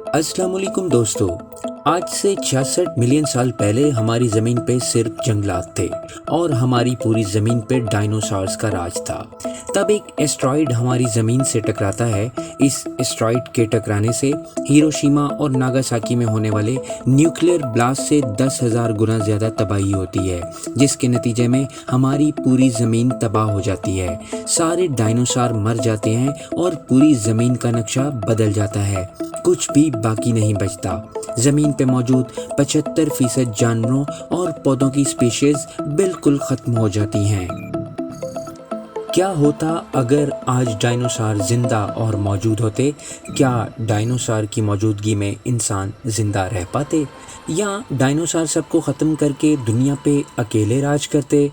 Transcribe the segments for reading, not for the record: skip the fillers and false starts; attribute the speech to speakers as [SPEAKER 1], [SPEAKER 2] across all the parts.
[SPEAKER 1] अस्सलाम वालेकुम दोस्तों। आज से 66 मिलियन साल पहले हमारी ज़मीन पे सिर्फ जंगलात थे और हमारी पूरी ज़मीन पे डायनासोर्स का राज था। तब एक एस्ट्रॉइड हमारी ज़मीन से टकराता है। इस एस्ट्रॉइड के टकराने से हिरोशिमा और नागासाकी में होने वाले न्यूक्लियर ब्लास्ट से 10,000 गुना ज़्यादा तबाही होती है, जिसके नतीजे में हमारी पूरी ज़मीन तबाह हो जाती है। सारे डायनासोर मर जाते हैं और पूरी ज़मीन का नक्शा बदल जाता है। कुछ भी बाकी नहीं बचता। ज़मीन पे मौजूद 75% जानवरों और पौधों की स्पीशीज़ बिल्कुल ख़त्म हो जाती हैं। क्या होता अगर आज डायनासोर ज़िंदा और मौजूद होते? क्या डायनासोर की मौजूदगी में इंसान ज़िंदा रह पाते, या डायनासोर सबको ख़त्म करके दुनिया पे अकेले राज करते?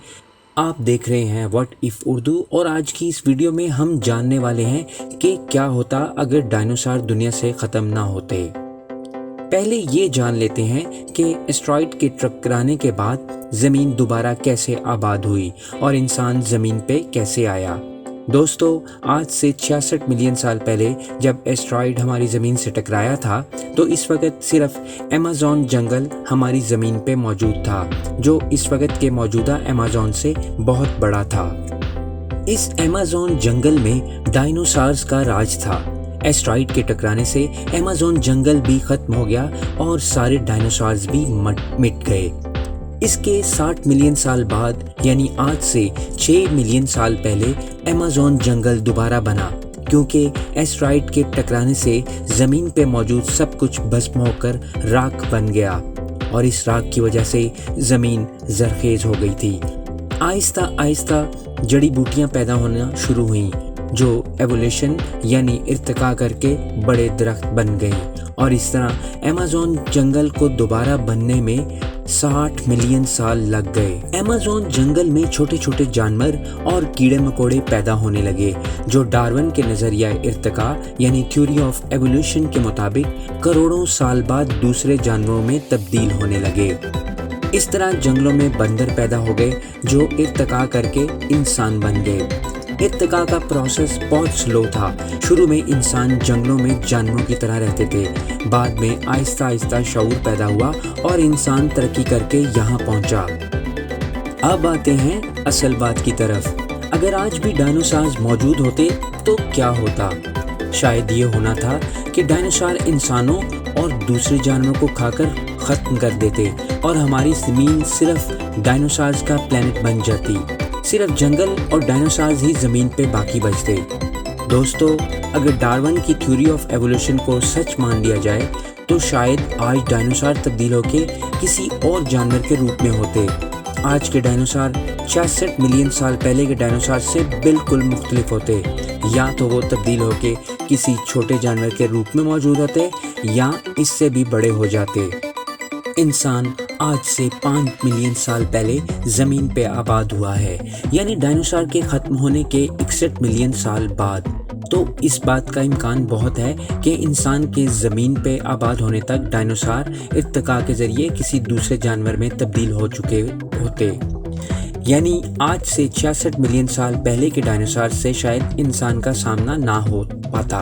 [SPEAKER 1] आप देख रहे हैं व्हाट इफ़ उर्दू, और आज की इस वीडियो में हम जानने वाले हैं कि क्या होता अगर डायनासोर दुनिया से ख़त्म ना होते। पहले ये जान लेते हैं कि एस्ट्रॉइड के टकराने के बाद ज़मीन दोबारा कैसे आबाद हुई और इंसान ज़मीन पे कैसे आया। दोस्तों, आज से 66 मिलियन साल पहले जब एस्ट्रॉइड हमारी ज़मीन से टकराया था, तो इस वक्त सिर्फ अमेज़न जंगल हमारी ज़मीन पे मौजूद था, जो इस वक्त के मौजूदा अमेज़न से बहुत बड़ा था। इस अमेज़न जंगल में डायनासोर्स का राज था। एस्ट्रॉइड के टकराने से अमेज़न जंगल भी खत्म हो गया और सारे डायनासोर्स भी मिट गए। इसके 60 मिलियन साल बाद, यानी आज से 6 मिलियन साल पहले, अमेज़न जंगल दोबारा बना, क्योंकि एस्ट्रॉइड के टकराने से ज़मीन पे मौजूद सब कुछ भस्म होकर राख बन गया और इस राख की वजह से ज़मीन ज़रख़ेज़ हो गई थी। आहिस्ता आहिस्ता जड़ी बूटियाँ पैदा होना शुरू हुईं, जो एवोल्यूशन यानी इर्तिका करके बड़े दरख्त बन गए, और इस तरह अमेज़न जंगल को दोबारा बनने में 60 मिलियन साल लग गए। अमेज़न जंगल में छोटे छोटे जानवर और कीड़े मकोड़े पैदा होने लगे, जो डार्विन के नज़रिया इर्तिका यानी थ्योरी ऑफ एवोल्यूशन के मुताबिक करोड़ों साल बाद दूसरे जानवरों में तब्दील होने लगे। इस तरह जंगलों में बंदर पैदा हो गए, जो इर्तिका करके इंसान बन गए। इर्तिका का प्रोसेस बहुत स्लो था। शुरू में इंसान जंगलों में जानवरों की तरह रहते थे, बाद में आहिस्ता आहिस्ता शऊर पैदा हुआ और इंसान तरक्की करके यहाँ पहुँचा। अब आते हैं असल बात की तरफ। अगर आज भी डायनासोर मौजूद होते तो क्या होता? शायद ये होना था कि डायनासोर इंसानों और दूसरे जानवरों को खाकर ख़त्म कर देते और हमारी ज़मीन सिर्फ डायनासोर्स का प्लेनेट बन जाती। सिर्फ जंगल और डायनासोर्स ही ज़मीन पे बाकी बचते। दोस्तों, अगर डार्विन की थ्योरी ऑफ एवोल्यूशन को सच मान लिया जाए, तो शायद आज डायनासोर तब्दील होके किसी और जानवर के रूप में होते। आज के डायनासोर 66 मिलियन साल पहले के डायनासोर से बिल्कुल मुख्तलिफ होते। या तो वो तब्दील होके किसी छोटे जानवर के रूप में मौजूद होते, या इससे भी बड़े हो जाते। इंसान आज से 5 मिलियन साल पहले ज़मीन पे आबाद हुआ है, यानी डायनासोर के ख़त्म होने के 61 मिलियन साल बाद। तो इस बात का इम्कान बहुत है कि इंसान के ज़मीन पे आबाद होने तक डायनासोर इर्तिका के ज़रिए किसी दूसरे जानवर में तब्दील हो चुके होते। यानी आज से 66 मिलियन साल पहले के डायनासोर से शायद इंसान का सामना ना हो पाता।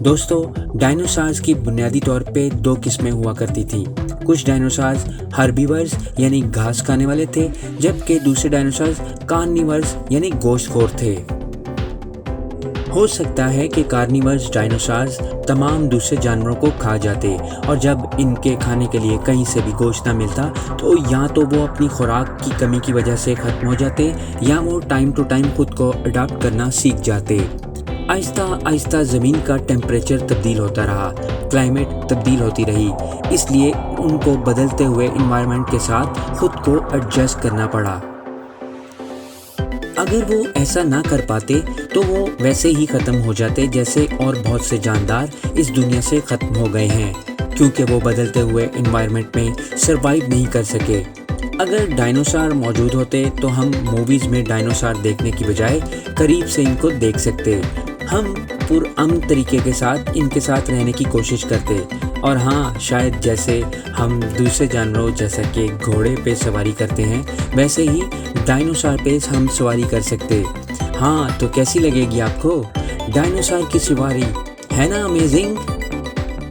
[SPEAKER 1] दोस्तों, डायनासोर्स की बुनियादी तौर पे 2 किस्में हुआ करती थीं। कुछ डायनासोर्स हर्बीवर्स यानी घास खाने वाले थे, जबकि दूसरे डायनासोर्स कार्निवर्स यानी गोश्तखोर थे। हो सकता है कि कार्निवर्स डायनासोर्स तमाम दूसरे जानवरों को खा जाते, और जब इनके खाने के लिए कहीं से भी गोश्त ना मिलता, तो या तो वो अपनी खुराक की कमी की वजह से ख़त्म हो जाते, या वो टाइम टू टाइम खुद को अडॉप्ट करना सीख जाते। आहिस्ता आहिस्ता ज़मीन का टेम्परेचर तब्दील होता रहा, क्लाइमेट तब्दील होती रही, इसलिए उनको बदलते हुए एनवायरनमेंट के साथ खुद को एडजस्ट करना पड़ा। अगर वो ऐसा ना कर पाते तो वो वैसे ही ख़त्म हो जाते, जैसे और बहुत से जानदार इस दुनिया से ख़त्म हो गए हैं, क्योंकि वो बदलते हुए एनवायरनमेंट में सरवाइव नहीं कर सके। अगर डायनासोर मौजूद होते तो हम मूवीज़ में डायनासोर देखने की बजाय करीब से इनको देख सकते। हम पुरअमन तरीके के साथ इनके साथ रहने की कोशिश करते, और हाँ, शायद जैसे हम दूसरे जानवरों जैसा कि घोड़े पे सवारी करते हैं, वैसे ही डायनासोर पे हम सवारी कर सकते। हाँ तो कैसी लगेगी आपको डायनासोर की सवारी, है ना अमेजिंग।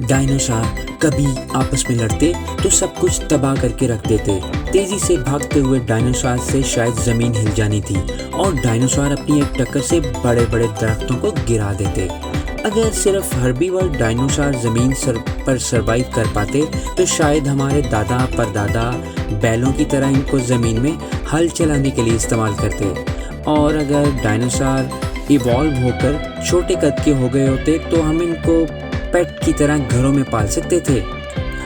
[SPEAKER 1] डायनासोर कभी आपस में लड़ते तो सब कुछ तबाह करके रख देते। तेजी से भागते हुए डायनासोर से शायद जमीन हिल जानी थी और डायनासोर अपनी एक टक्कर से बड़े बड़े दरख्तों को गिरा देते। अगर सिर्फ हर्बीवोर डायनासोर जमीन पर सरवाइव कर पाते तो शायद हमारे दादा परदादा बैलों की तरह इनको ज़मीन में हल चलाने के लिए इस्तेमाल करते। और अगर डायनासोर इवॉल्व होकर छोटे कद के हो गए होते तो हम इनको पेट की तरह घरों में पाल सकते थे।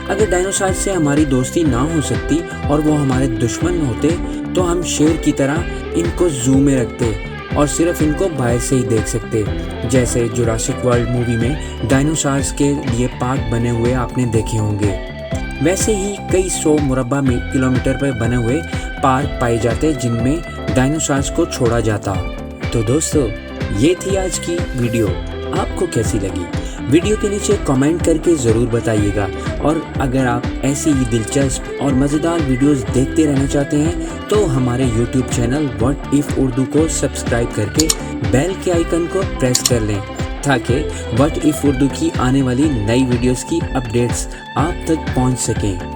[SPEAKER 1] अगर डायनासोर से हमारी दोस्ती ना हो सकती और वो हमारे दुश्मन होते तो हम शेर की तरह इनको जू में रखते और सिर्फ इनको बाहर से ही देख सकते, जैसे जुरासिक वर्ल्ड मूवी में डायनासोर्स के लिए पार्क बने हुए आपने देखे होंगे। वैसे ही कई 100 मुरब्बा किलोमीटर पर बने हुए पार्क पाए जाते जिनमें डायनासोर्स को छोड़ा जाता। तो दोस्तों ये थी आज की वीडियो, आपको कैसी लगी वीडियो के नीचे कमेंट करके ज़रूर बताइएगा। और अगर आप ऐसी ही दिलचस्प और मज़ेदार वीडियोस देखते रहना चाहते हैं तो हमारे YouTube channel what if Urdu को सब्सक्राइब करके बेल के आइकन को प्रेस कर लें ताकि व्हाट इफ़ उर्दू की आने वाली नई वीडियोस की अपडेट्स आप तक पहुंच सकें।